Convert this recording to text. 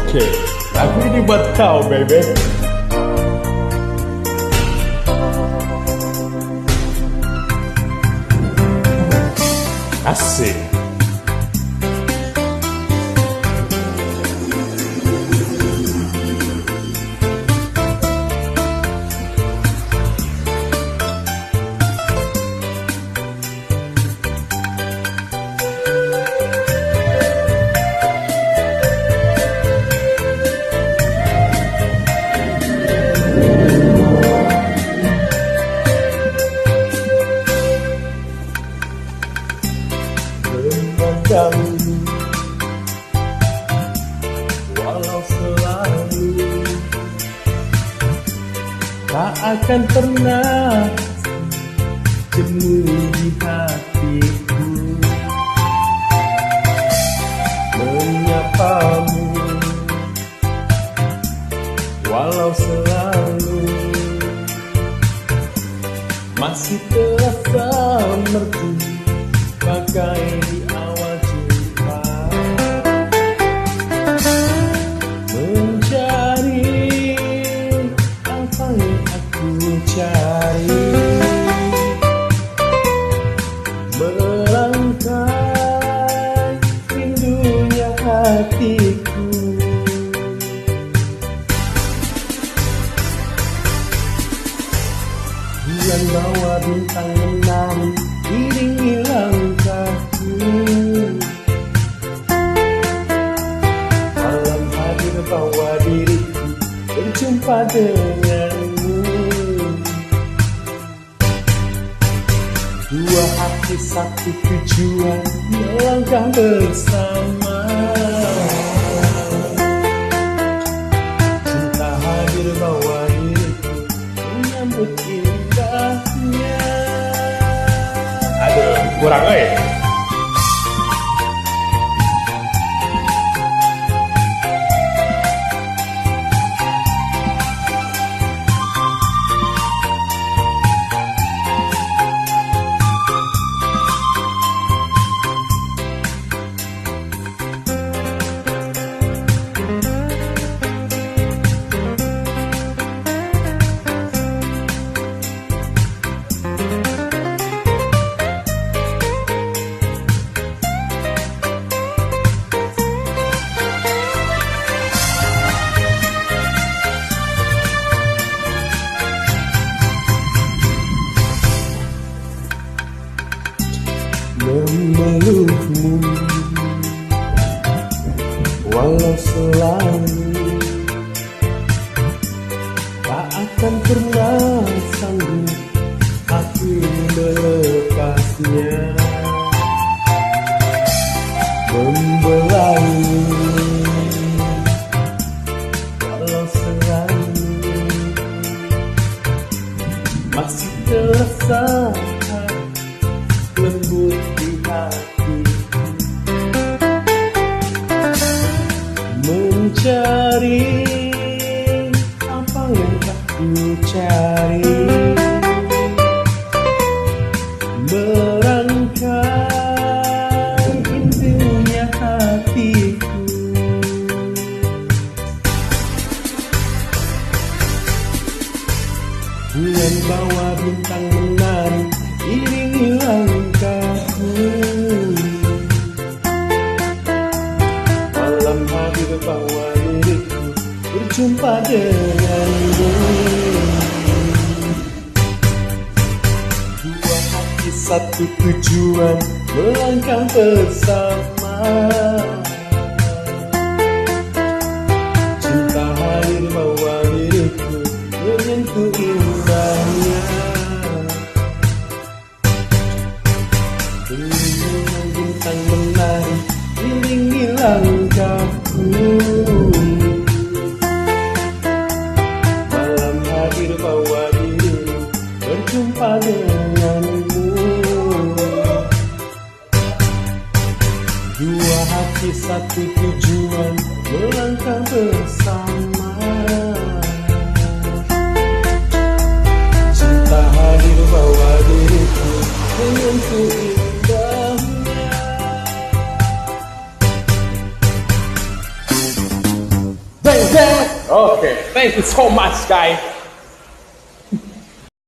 Oke, lagu ini buat kau, baby. Asik. Walau selalu tak akan pernah jemu di hatiku, menyapamu walau selalu masih terasa merdu bagai di awal jumpa, mencari apa yang aku cari, merangkai rindunya hatiku. Bulan bawa bintang menari iringi langkahku, malam hadir bawa diriku berjumpa denganmu. Dua hati satu tujuan melangkah bersama, cinta hadir bawa diriku menyambut indahnya. Aduh, kurang memelukmu walau selalu tak akan pernah sanggup aku melepasnya, membelaimu walau selalu masih terasa lembut di hatiku, mencari apa yang tak ku cari, merangkai rindunya hatiku. Bulan bawa bintang menari iringi langkahku, malam hadir bawa diriku berjumpa denganmu. Dua hati satu tujuan melangkah bersama, cinta hadir bawa diriku menyentuh indahnya. Bintang menari iringi langkahku, malam hadir bawa dirimu berjumpa denganmu. Dua hati satu tujuan melangkah bersama, cinta hadir bawa diriku menyentuh indahnya. Okay, thank you so much, guys.